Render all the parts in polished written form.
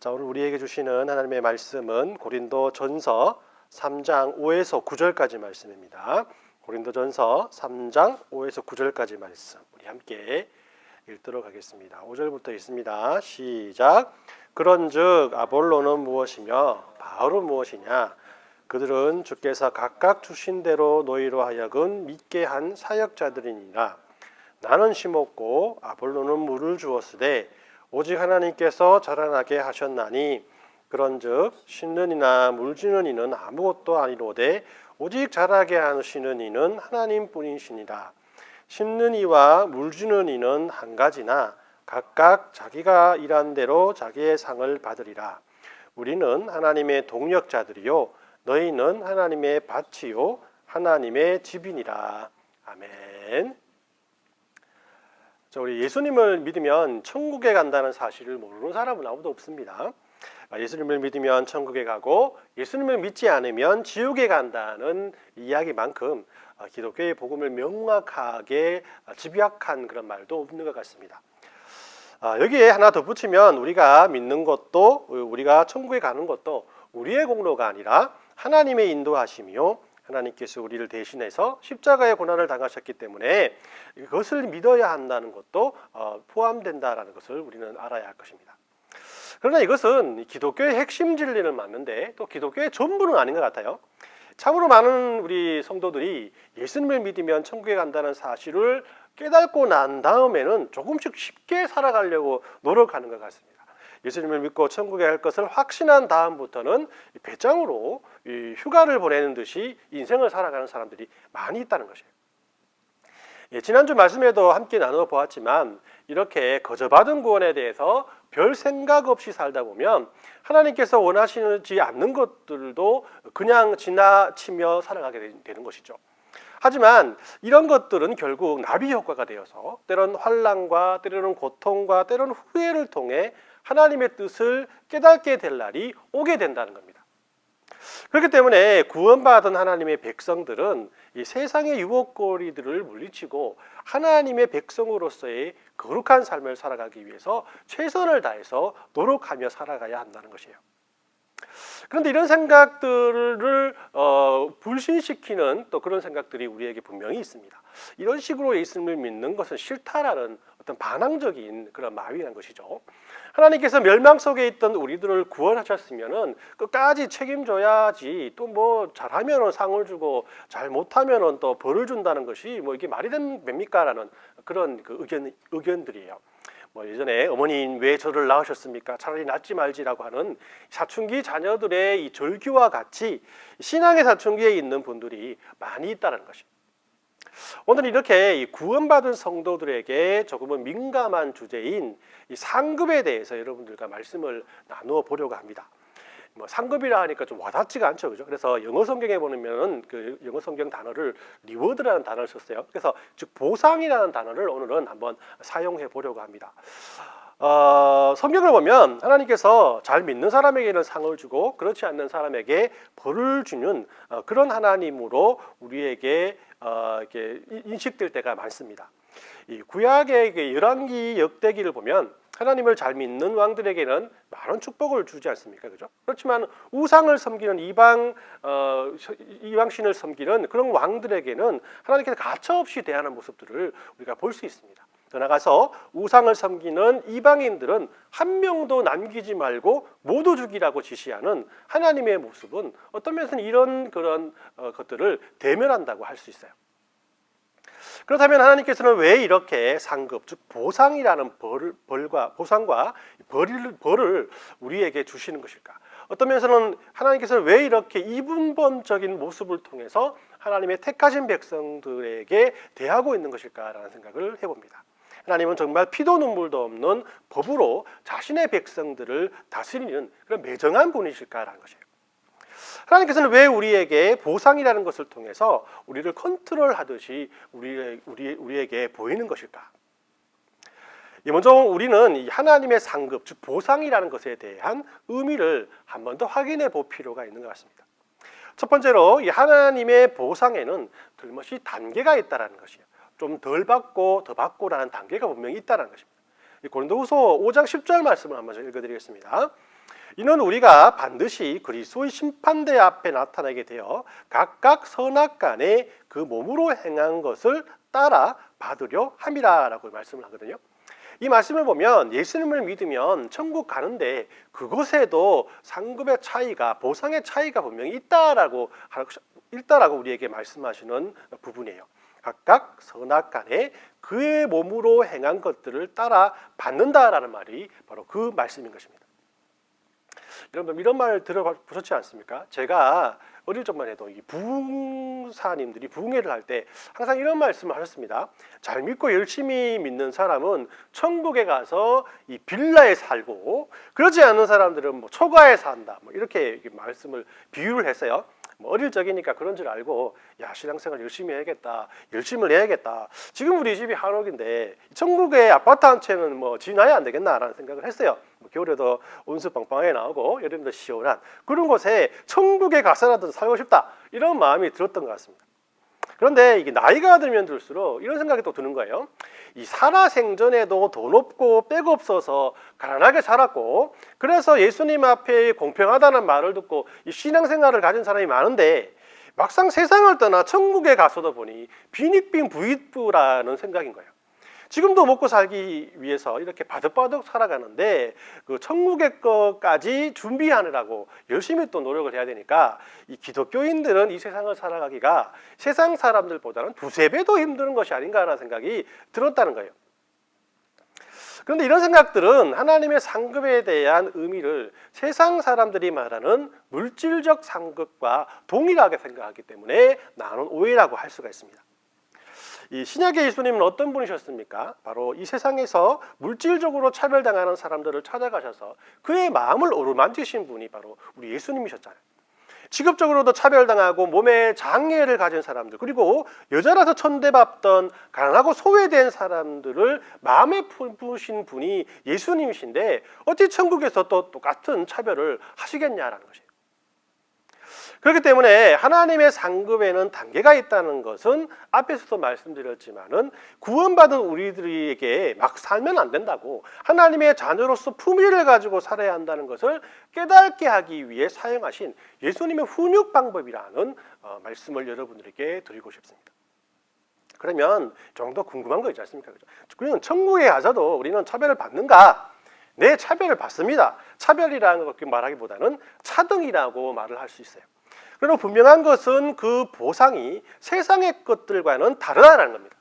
자, 오늘 우리에게 주시는 하나님의 말씀은 고린도전서 3장 5에서 9절까지 말씀입니다. 고린도전서 3장 5에서 9절까지 말씀 우리 함께 읽도록 하겠습니다. 5절부터 읽습니다. 시작. 그런즉 아볼로는 무엇이며 바울은 무엇이냐? 그들은 주께서 각각 주신 대로 너희로 하여금 믿게 한 사역자들이니라. 나는 심었고 아볼로는 물을 주었으되 오직 하나님께서 자라나게 하셨나니 그런즉 심는 이나 물주는 이는 아무것도 아니로되 오직 자라게 하시는 이는 하나님뿐이시니라. 심는 이와 물주는 이는 한 가지나 각각 자기가 일한 대로 자기의 상을 받으리라. 우리는 하나님의 동역자들이요 너희는 하나님의 밭이요 하나님의 집이니라. 아멘. 자, 우리 예수님을 믿으면 천국에 간다는 사실을 모르는 사람은 아무도 없습니다. 예수님을 믿으면 천국에 가고 예수님을 믿지 않으면 지옥에 간다는 이야기만큼 기독교의 복음을 명확하게 집약한 그런 말도 없는 것 같습니다. 여기에 하나 덧붙이면 우리가 믿는 것도 우리가 천국에 가는 것도 우리의 공로가 아니라 하나님의 인도하심이요 하나님께서 우리를 대신해서 십자가의 고난을 당하셨기 때문에 그것을 믿어야 한다는 것도 포함된다라는 것을 우리는 알아야 할 것입니다. 그러나 이것은 기독교의 핵심 진리는 맞는데 또 기독교의 전부는 아닌 것 같아요. 참으로 많은 우리 성도들이 예수님을 믿으면 천국에 간다는 사실을 깨닫고 난 다음에는 조금씩 쉽게 살아가려고 노력하는 것 같습니다. 예수님을 믿고 천국에 갈 것을 확신한 다음부터는 배짱으로 휴가를 보내는 듯이 인생을 살아가는 사람들이 많이 있다는 것이에요. 지난주 말씀에도 함께 나누어 보았지만 이렇게 거저받은 구원에 대해서 별 생각 없이 살다 보면 하나님께서 원하시지 않는 것들도 그냥 지나치며 살아가게 되는 것이죠. 하지만 이런 것들은 결국 나비 효과가 되어서 때론 환난과 때로는 고통과 때로는 후회를 통해 하나님의 뜻을 깨닫게 될 날이 오게 된다는 겁니다. 그렇기 때문에 구원받은 하나님의 백성들은 이 세상의 유혹거리들을 물리치고 하나님의 백성으로서의 거룩한 삶을 살아가기 위해서 최선을 다해서 노력하며 살아가야 한다는 것이에요. 그런데 이런 생각들을 불신시키는 또 그런 생각들이 우리에게 분명히 있습니다. 이런 식으로 예수님을 믿는 것은 싫다라는 어떤 반항적인 그런 마음이라는 것이죠. 하나님께서 멸망 속에 있던 우리들을 구원하셨으면은 끝까지 책임져야지 또 뭐 잘하면은 상을 주고 잘못하면은 또 벌을 준다는 것이 뭐 이게 말이 됩니까라는 그런 그 의견들이에요. 뭐 예전에 어머니 왜 저를 낳으셨습니까? 차라리 낳지 말지라고 하는 사춘기 자녀들의 이 절규와 같이 신앙의 사춘기에 있는 분들이 많이 있다는 것입니다. 오늘 이렇게 구원받은 성도들에게 조금은 민감한 주제인 이 상급에 대해서 여러분들과 말씀을 나누어 보려고 합니다. 뭐 상급이라 하니까 좀 와닿지가 않죠, 그죠? 그래서 영어 성경에 보면은 그 영어 성경 단어를 리워드라는 단어를 썼어요. 그래서 즉 보상이라는 단어를 오늘은 한번 사용해 보려고 합니다. 성경을 보면 하나님께서 잘 믿는 사람에게는 상을 주고 그렇지 않는 사람에게 벌을 주는 그런 하나님으로 우리에게 이렇게 인식될 때가 많습니다. 이 구약의 열왕기 역대기를 보면 하나님을 잘 믿는 왕들에게는 많은 축복을 주지 않습니까? 그죠? 그렇지만 우상을 섬기는 이방신을 섬기는 그런 왕들에게는 하나님께서 가차없이 대하는 모습들을 우리가 볼 수 있습니다. 더 나아가서 우상을 섬기는 이방인들은 한 명도 남기지 말고 모두 죽이라고 지시하는 하나님의 모습은 어떤 면에서는 이런 그런 것들을 대면한다고 할 수 있어요. 그렇다면 하나님께서는 왜 이렇게 상급, 즉 보상이라는 보상과 벌을 우리에게 주시는 것일까? 어떤 면에서는 하나님께서는 왜 이렇게 이분법적인 모습을 통해서 하나님의 택하신 백성들에게 대하고 있는 것일까라는 생각을 해봅니다. 하나님은 정말 피도 눈물도 없는 법으로 자신의 백성들을 다스리는 그런 매정한 분이실까라는 것이에요. 하나님께서는 왜 우리에게 보상이라는 것을 통해서 우리를 컨트롤하듯이 우리에게 보이는 것일까? 먼저 우리는 하나님의 상급, 즉 보상이라는 것에 대한 의미를 한 번 더 확인해 볼 필요가 있는 것 같습니다. 첫 번째로 이 하나님의 보상에는 들못이 단계가 있다는 것이에요. 좀 덜 받고 더 받고라는 단계가 분명히 있다는 것입니다. 고린도후서 5장 10절 말씀을 한번 읽어드리겠습니다. 이는 우리가 반드시 그리스도의 심판대 앞에 나타나게 되어 각각 선악간에 그 몸으로 행한 것을 따라 받으려 함이라라고 말씀을 하거든요. 이 말씀을 보면 예수님을 믿으면 천국 가는데 그곳에도 상급의 차이가, 보상의 차이가 분명히 있다라고 우리에게 말씀하시는 부분이에요. 각각 선악간에 그의 몸으로 행한 것들을 따라 받는다라는 말이 바로 그 말씀인 것입니다. 여러분 이런 말 들어보셨지 않습니까? 제가 어릴 적만 해도 이 부흥사님들이 부흥회를 할 때 항상 이런 말씀을 하셨습니다. 잘 믿고 열심히 믿는 사람은 천국에 가서 이 빌라에 살고, 그러지 않는 사람들은 뭐 초가에 산다, 뭐 이렇게 말씀을 비유를 했어요. 뭐 어릴 적이니까 그런 줄 알고 야, 신앙생활 열심히 해야겠다, 열심을 해야겠다. 지금 우리 집이 한옥인데 천국에 아파트 한 채는 뭐 지나야 안 되겠나라는 생각을 했어요. 뭐 겨울에도 온수 빵빵하게 나오고 여름에도 시원한 그런 곳에 천국에 가서라도 살고 싶다, 이런 마음이 들었던 것 같습니다. 그런데 이게 나이가 들면 들수록 이런 생각이 또 드는 거예요. 이 살아생전에도 돈 없고 백 없어서 가난하게 살았고, 그래서 예수님 앞에 공평하다는 말을 듣고 이 신앙생활을 가진 사람이 많은데, 막상 세상을 떠나 천국에 가서도 보니 빈익빈 부익부라는 생각인 거예요. 지금도 먹고 살기 위해서 이렇게 바득바득 살아가는데 그 천국의 것까지 준비하느라고 열심히 또 노력을 해야 되니까 이 기독교인들은 이 세상을 살아가기가 세상 사람들보다는 두세 배도 힘든 것이 아닌가라는 생각이 들었다는 거예요. 그런데 이런 생각들은 하나님의 상급에 대한 의미를 세상 사람들이 말하는 물질적 상급과 동일하게 생각하기 때문에 나눈 오해라고 할 수가 있습니다. 이 신약의 예수님은 어떤 분이셨습니까? 바로 이 세상에서 물질적으로 차별당하는 사람들을 찾아가셔서 그의 마음을 어루만지신 분이 바로 우리 예수님이셨잖아요. 직업적으로도 차별당하고 몸에 장애를 가진 사람들, 그리고 여자라서 천대받던 가난하고 소외된 사람들을 마음에 품으신 분이 예수님이신데 어찌 천국에서 또 똑같은 차별을 하시겠냐라는 것이에요. 그렇기 때문에 하나님의 상급에는 단계가 있다는 것은 앞에서도 말씀드렸지만은 구원받은 우리들에게 막 살면 안 된다고, 하나님의 자녀로서 품위를 가지고 살아야 한다는 것을 깨닫게 하기 위해 사용하신 예수님의 훈육 방법이라는 말씀을 여러분들에게 드리고 싶습니다. 그러면 좀 더 궁금한 거 있지 않습니까? 그러면 천국에 가서도 우리는 차별을 받는가? 네, 차별을 받습니다. 차별이라는 것 말하기보다는 차등이라고 말을 할 수 있어요. 그러나 분명한 것은 그 보상이 세상의 것들과는 다르다는 겁니다.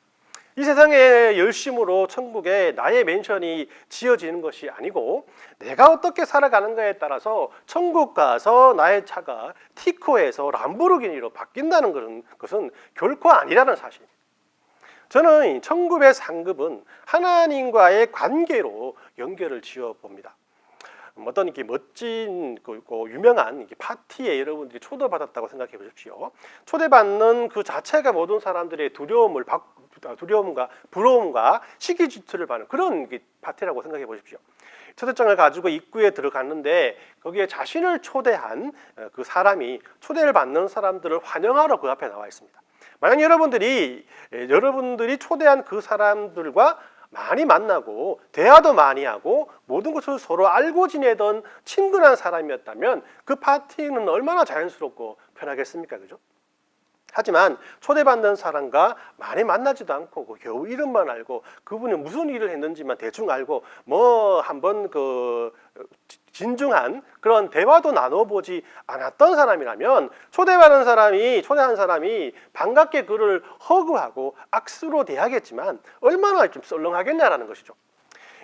이 세상의 열심으로 천국에 나의 맨션이 지어지는 것이 아니고, 내가 어떻게 살아가는가에 따라서 천국 가서 나의 차가 티코에서 람보르기니로 바뀐다는 것은 결코 아니라는 사실입니다. 저는 천국의 상급은 하나님과의 관계로 연결을 지어 봅니다. 어떤 이렇게 멋진 유명한 파티에 여러분들이 초대받았다고 생각해 보십시오. 초대받는 그 자체가 모든 사람들의 두려움과 부러움과 시기질투를 받는 그런 파티라고 생각해 보십시오. 초대장을 가지고 입구에 들어갔는데 거기에 자신을 초대한 그 사람이 초대를 받는 사람들을 환영하러 그 앞에 나와 있습니다. 만약 여러분들이 초대한 그 사람들과 많이 만나고 대화도 많이 하고 모든 것을 서로 알고 지내던 친근한 사람이었다면 그 파티는 얼마나 자연스럽고 편하겠습니까? 그죠? 하지만 초대받는 사람과 많이 만나지도 않고 겨우 이름만 알고 그분이 무슨 일을 했는지만 대충 알고 뭐 한번 진중한 그런 대화도 나눠보지 않았던 사람이라면 초대한 사람이 반갑게 그를 허그하고 악수로 대하겠지만 얼마나 좀 썰렁하겠냐라는 것이죠.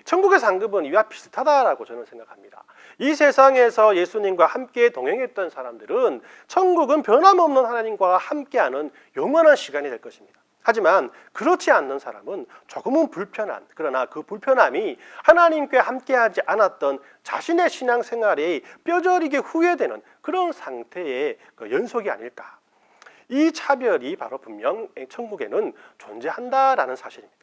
천국의 상급은 이와 비슷하다라고 저는 생각합니다. 이 세상에서 예수님과 함께 동행했던 사람들은 천국은 변함없는 하나님과 함께하는 영원한 시간이 될 것입니다. 하지만 그렇지 않는 사람은 조금은 불편한, 그러나 그 불편함이 하나님께 함께하지 않았던 자신의 신앙생활에 뼈저리게 후회되는 그런 상태의 연속이 아닐까. 이 차별이 바로 분명 천국에는 존재한다라는 사실입니다.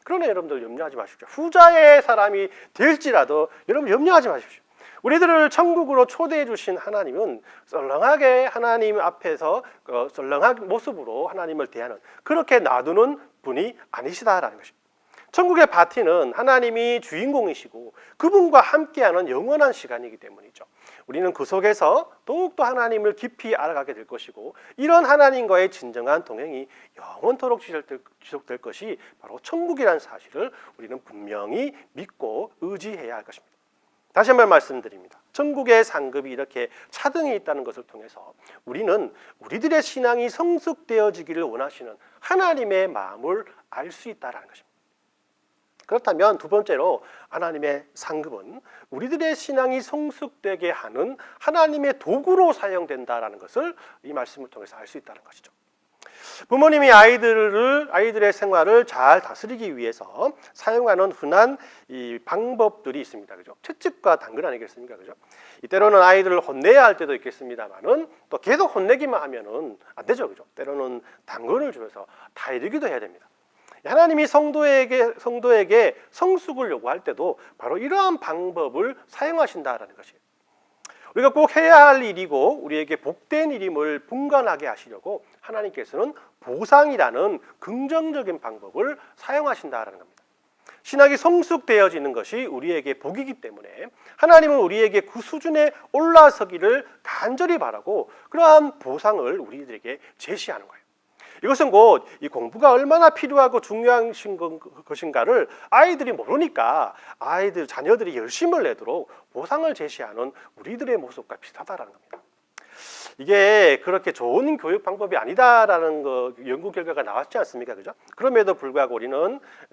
그러나 여러분들 염려하지 마십시오. 후자의 사람이 될지라도 여러분 염려하지 마십시오. 우리들을 천국으로 초대해 주신 하나님은 썰렁하게 하나님 앞에서 썰렁한 모습으로 하나님을 대하는, 그렇게 놔두는 분이 아니시다라는 것입니다. 천국의 파티는 하나님이 주인공이시고 그분과 함께하는 영원한 시간이기 때문이죠. 우리는 그 속에서 더욱더 하나님을 깊이 알아가게 될 것이고 이런 하나님과의 진정한 동행이 영원토록 지속될 것이 바로 천국이라는 사실을 우리는 분명히 믿고 의지해야 할 것입니다. 다시 한번 말씀드립니다. 천국의 상급이 이렇게 차등이 있다는 것을 통해서 우리는 우리들의 신앙이 성숙되어지기를 원하시는 하나님의 마음을 알 수 있다는 것입니다. 그렇다면 두 번째로 하나님의 상급은 우리들의 신앙이 성숙되게 하는 하나님의 도구로 사용된다라는 것을 이 말씀을 통해서 알 수 있다는 것이죠. 부모님이 아이들의 생활을 잘 다스리기 위해서 사용하는 흔한 이 방법들이 있습니다. 그죠? 채찍과 당근 아니겠습니까? 그죠? 때로는 아이들을 혼내야 할 때도 있겠습니다만은 또 계속 혼내기만 하면은 안 되죠. 그죠? 때로는 당근을 주면서 다이르기도 해야 됩니다. 하나님이 성도에게 성숙을 요구할 때도 바로 이러한 방법을 사용하신다라는 것이에요. 우리가 꼭 해야 할 일이고 우리에게 복된 일임을 분간하게 하시려고 하나님께서는 보상이라는 긍정적인 방법을 사용하신다라는 겁니다. 신학이 성숙되어지는 것이 우리에게 복이기 때문에 하나님은 우리에게 그 수준에 올라서기를 간절히 바라고 그러한 보상을 우리들에게 제시하는 거예요. 이것은 곧 이 공부가 얼마나 필요하고 중요한 것인가를 아이들이 모르니까 자녀들이 열심을 내도록 보상을 제시하는 우리들의 모습과 비슷하다는 겁니다. 이게 그렇게 좋은 교육 방법이 아니다라는 연구 결과가 나왔지 않습니까? 그죠? 그럼에도 불구하고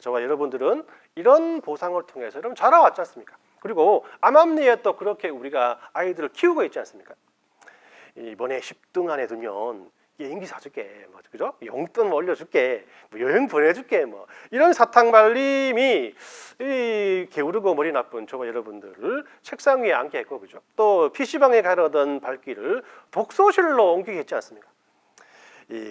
저와 여러분들은 이런 보상을 통해서 여러분 자라왔지 않습니까? 그리고 암암리에 또 그렇게 우리가 아이들을 키우고 있지 않습니까? 이번에 10등 안에 들면 게임기 사줄게, 그죠? 용돈 올려줄게, 여행 보내줄게, 이런 사탕 발림이 게으르고 머리 나쁜 저와 여러분들을 책상 위에 앉게 했고, 그죠? 또 PC방에 가려던 발길을 독서실로 옮기게 했지 않습니까?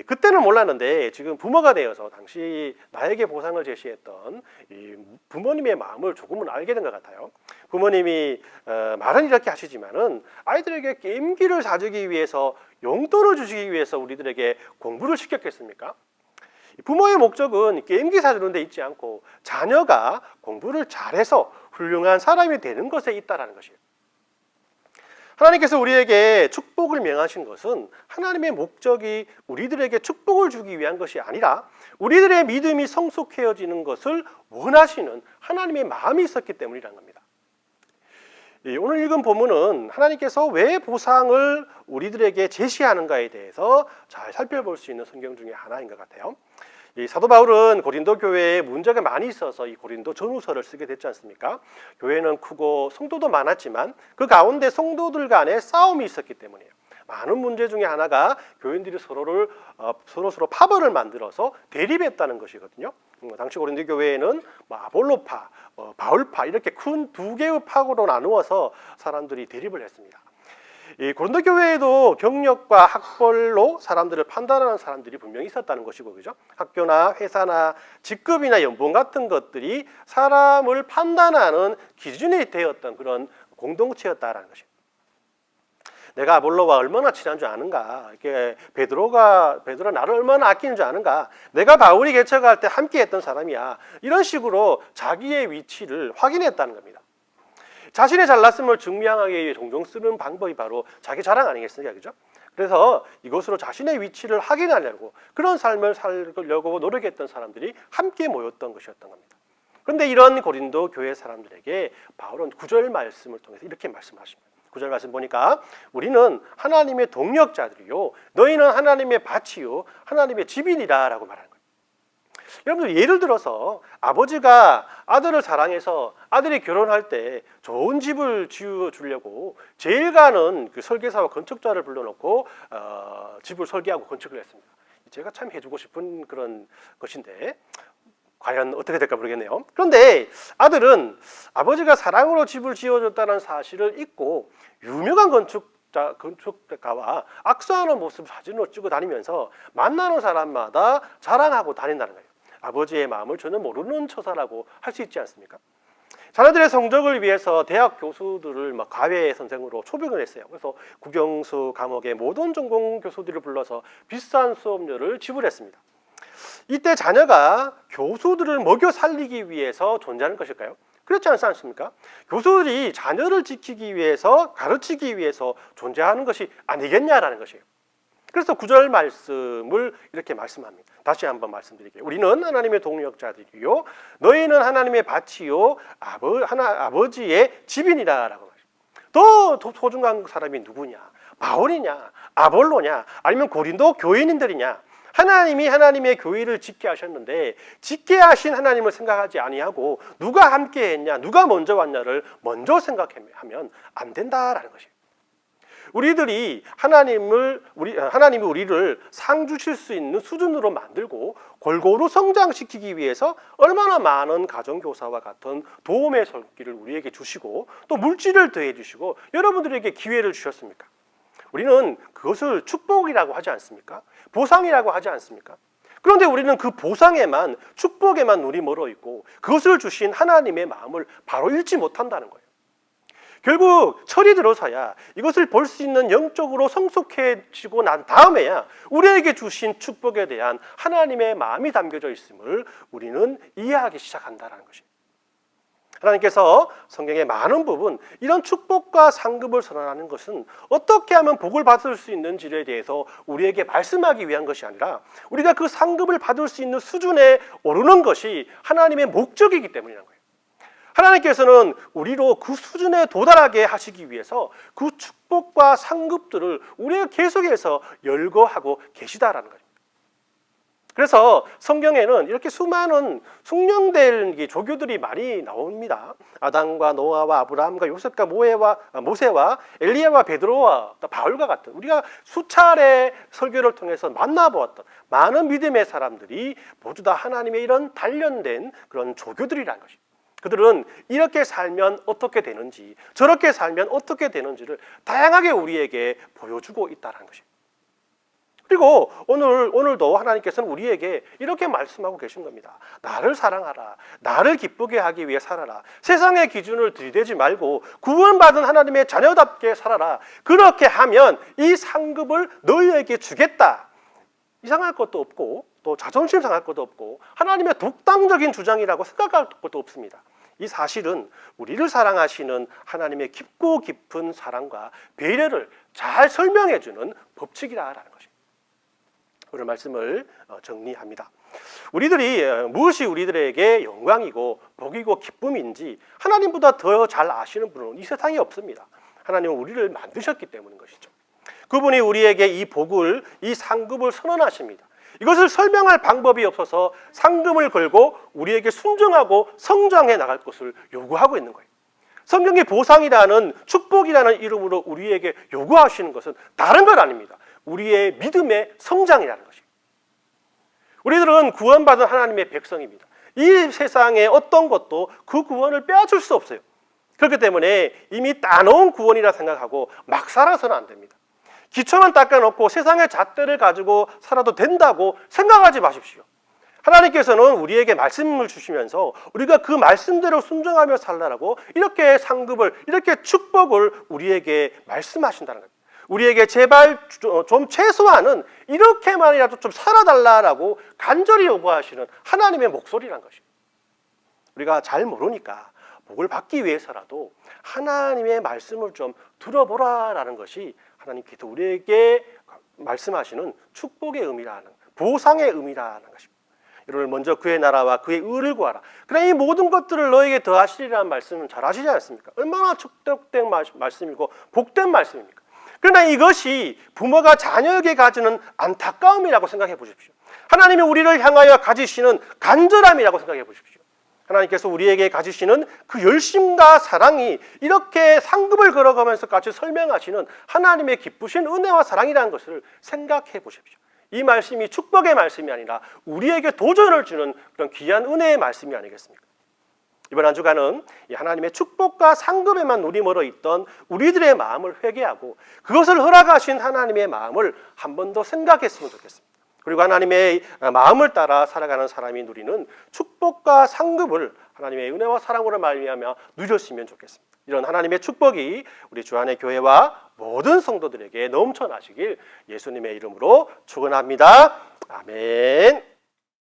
그때는 몰랐는데 지금 부모가 되어서 당시 나에게 보상을 제시했던 이 부모님의 마음을 조금은 알게 된 것 같아요. 부모님이 말은 이렇게 하시지만은 아이들에게 게임기를 사주기 위해서 용돈을 주시기 위해서 우리들에게 공부를 시켰겠습니까? 부모의 목적은 게임기 사주는 데 있지 않고 자녀가 공부를 잘해서 훌륭한 사람이 되는 것에 있다는 것이에요. 하나님께서 우리에게 축복을 명하신 것은 하나님의 목적이 우리들에게 축복을 주기 위한 것이 아니라 우리들의 믿음이 성숙해지는 것을 원하시는 하나님의 마음이 있었기 때문이라는 겁니다. 오늘 읽은 본문은 하나님께서 왜 보상을 우리들에게 제시하는가에 대해서 잘 살펴볼 수 있는 성경 중에 하나인 것 같아요. 사도 바울은 고린도 교회에 문제가 많이 있어서 이 고린도 전후서를 쓰게 됐지 않습니까? 교회는 크고 성도도 많았지만 그 가운데 성도들 간에 싸움이 있었기 때문이에요. 많은 문제 중에 하나가 교인들이 서로 파벌을 만들어서 대립했다는 것이거든요. 당시 고린도 교회에는 아볼로파, 바울파 이렇게 큰 두 개의 파고로 나누어서 사람들이 대립을 했습니다. 이 고린도 교회에도 경력과 학벌로 사람들을 판단하는 사람들이 분명히 있었다는 것이고, 그죠? 학교나 회사나 직급이나 연봉 같은 것들이 사람을 판단하는 기준이 되었던 그런 공동체였다라는 것입니다. 내가 아볼로와 얼마나 친한 줄 아는가? 이렇게 베드로가 나를 얼마나 아끼는 줄 아는가? 내가 바울이 개척할 때 함께했던 사람이야. 이런 식으로 자기의 위치를 확인했다는 겁니다. 자신의 잘났음을 증명하기 위해 종종 쓰는 방법이 바로 자기 자랑 아니겠습니까? 그죠? 그래서 이것으로 자신의 위치를 확인하려고 그런 삶을 살려고 노력했던 사람들이 함께 모였던 것이었던 겁니다. 그런데 이런 고린도 교회 사람들에게 바울은 9절 말씀을 통해서 이렇게 말씀하십니다. 9절 말씀 보니까 우리는 하나님의 동역자들이요 너희는 하나님의 밭이요 하나님의 집이니라 라고 말하는 거예요. 여러분들 예를 들어서 아버지가 아들을 사랑해서 아들이 결혼할 때 좋은 집을 지어주려고 제일 가는 그 설계사와 건축자를 불러놓고 집을 설계하고 건축을 했습니다. 제가 참 해주고 싶은 그런 것인데 과연 어떻게 될까 모르겠네요. 그런데 아들은 아버지가 사랑으로 집을 지어줬다는 사실을 잊고 유명한 건축가와 악수하는 모습 사진을 찍어 다니면서 만나는 사람마다 자랑하고 다닌다는 거예요. 아버지의 마음을 전혀 모르는 처사라고 할 수 있지 않습니까? 자녀들의 성적을 위해서 대학 교수들을 과외 선생으로 초빙을 했어요. 그래서 국영수 과목의 모든 전공 교수들을 불러서 비싼 수업료를 지불했습니다. 이때 자녀가 교수들을 먹여 살리기 위해서 존재하는 것일까요? 그렇지 않지 않습니까? 교수들이 자녀를 지키기 위해서, 가르치기 위해서 존재하는 것이 아니겠냐라는 것이에요. 그래서 9절 말씀을 이렇게 말씀합니다. 다시 한번 말씀드릴게요. 우리는 하나님의 동력자들이요 너희는 하나님의 밭이요 아버지의 집이니라라고 말합니다. 더 소중한 사람이 누구냐? 바울이냐? 아볼로냐? 아니면 고린도 교인들이냐? 하나님이 하나님의 교회를 짓게 하셨는데 짓게 하신 하나님을 생각하지 아니하고 누가 함께 했냐? 누가 먼저 왔냐를 먼저 생각하면 안 된다라는 것이에요. 하나님이 우리를 상 주실 수 있는 수준으로 만들고 골고루 성장시키기 위해서 얼마나 많은 가정교사와 같은 도움의 손길을 우리에게 주시고 또 물질을 더해 주시고 여러분들에게 기회를 주셨습니까? 우리는 그것을 축복이라고 하지 않습니까? 보상이라고 하지 않습니까? 그런데 우리는 그 보상에만, 축복에만 눈이 멀어 있고 그것을 주신 하나님의 마음을 바로 읽지 못한다는 거예요. 결국 철이 들어서야 이것을 볼 수 있는 영적으로 성숙해지고 난 다음에야 우리에게 주신 축복에 대한 하나님의 마음이 담겨져 있음을 우리는 이해하기 시작한다는 것입니다. 하나님께서 성경의 많은 부분 이런 축복과 상급을 선언하는 것은 어떻게 하면 복을 받을 수 있는지에 대해서 우리에게 말씀하기 위한 것이 아니라 우리가 그 상급을 받을 수 있는 수준에 오르는 것이 하나님의 목적이기 때문이라는 거예요. 하나님께서는 우리로 그 수준에 도달하게 하시기 위해서 그 축복과 상급들을 우리에게 계속해서 열거하고 계시다라는 거예요. 그래서 성경에는 이렇게 수많은 숙련된 조교들이 많이 나옵니다. 아담과 노아와 아브라함과 요셉과 모세와 엘리야와 베드로와 바울과 같은 우리가 수차례 설교를 통해서 만나보았던 많은 믿음의 사람들이 모두 다 하나님의 이런 단련된 그런 조교들이라는 것입니다. 그들은 이렇게 살면 어떻게 되는지 저렇게 살면 어떻게 되는지를 다양하게 우리에게 보여주고 있다는 것입니다. 그리고 오늘도 하나님께서는 우리에게 이렇게 말씀하고 계신 겁니다. 나를 사랑하라. 나를 기쁘게 하기 위해 살아라. 세상의 기준을 들이대지 말고 구원받은 하나님의 자녀답게 살아라. 그렇게 하면 이 상급을 너희에게 주겠다. 이상할 것도 없고 또 자존심 상할 것도 없고 하나님의 독단적인 주장이라고 생각할 것도 없습니다. 이 사실은 우리를 사랑하시는 하나님의 깊고 깊은 사랑과 배려를 잘 설명해주는 법칙이라는 것입니다. 오늘 말씀을 정리합니다. 무엇이 우리들에게 영광이고 복이고 기쁨인지 하나님보다 더 잘 아시는 분은 이 세상에 없습니다. 하나님은 우리를 만드셨기 때문인 것이죠. 그분이 우리에게 이 복을, 이 상급을 선언하십니다. 이것을 설명할 방법이 없어서 상금을 걸고 우리에게 순종하고 성장해 나갈 것을 요구하고 있는 거예요. 성경의 보상이라는 축복이라는 이름으로 우리에게 요구하시는 것은 다른 건 아닙니다. 우리의 믿음의 성장이라는 것입니다. 우리들은 구원받은 하나님의 백성입니다. 이 세상의 어떤 것도 그 구원을 빼앗을 수 없어요. 그렇기 때문에 이미 따놓은 구원이라 생각하고 막 살아서는 안 됩니다. 기초만 닦아놓고 세상의 잣대를 가지고 살아도 된다고 생각하지 마십시오. 하나님께서는 우리에게 말씀을 주시면서 우리가 그 말씀대로 순종하며 살라라고 이렇게 상급을, 이렇게 축복을 우리에게 말씀하신다는 겁니다. 우리에게 제발 좀 최소한은 이렇게만이라도 좀 살아달라라고 간절히 요구하시는 하나님의 목소리란 것입니다. 우리가 잘 모르니까 복을 받기 위해서라도 하나님의 말씀을 좀 들어보라라는 것이 하나님께서 우리에게 말씀하시는 축복의 의미라는, 보상의 의미라는 것입니다. 이를 먼저 그의 나라와 그의 의를 구하라. 그래 이 모든 것들을 너에게 더하시리라는 말씀은 잘 아시지 않습니까? 얼마나 축복된 말씀이고 복된 말씀입니까? 그러나 이것이 부모가 자녀에게 가지는 안타까움이라고 생각해 보십시오. 하나님이 우리를 향하여 가지시는 간절함이라고 생각해 보십시오. 하나님께서 우리에게 가지시는 그 열심과 사랑이 이렇게 상급을 걸어가면서 같이 설명하시는 하나님의 기쁘신 은혜와 사랑이라는 것을 생각해 보십시오. 이 말씀이 축복의 말씀이 아니라 우리에게 도전을 주는 그런 귀한 은혜의 말씀이 아니겠습니까? 이번 한 주간은 이 하나님의 축복과 상급에만 눈이 멀어 있던 우리들의 마음을 회개하고 그것을 허락하신 하나님의 마음을 한 번 더 생각했으면 좋겠습니다. 그리고 하나님의 마음을 따라 살아가는 사람이 누리는 축복과 상급을 하나님의 은혜와 사랑으로 말미암아 누렸으면 좋겠습니다. 이런 하나님의 축복이 우리 주안의 교회와 모든 성도들에게 넘쳐나시길 예수님의 이름으로 축원합니다. 아멘.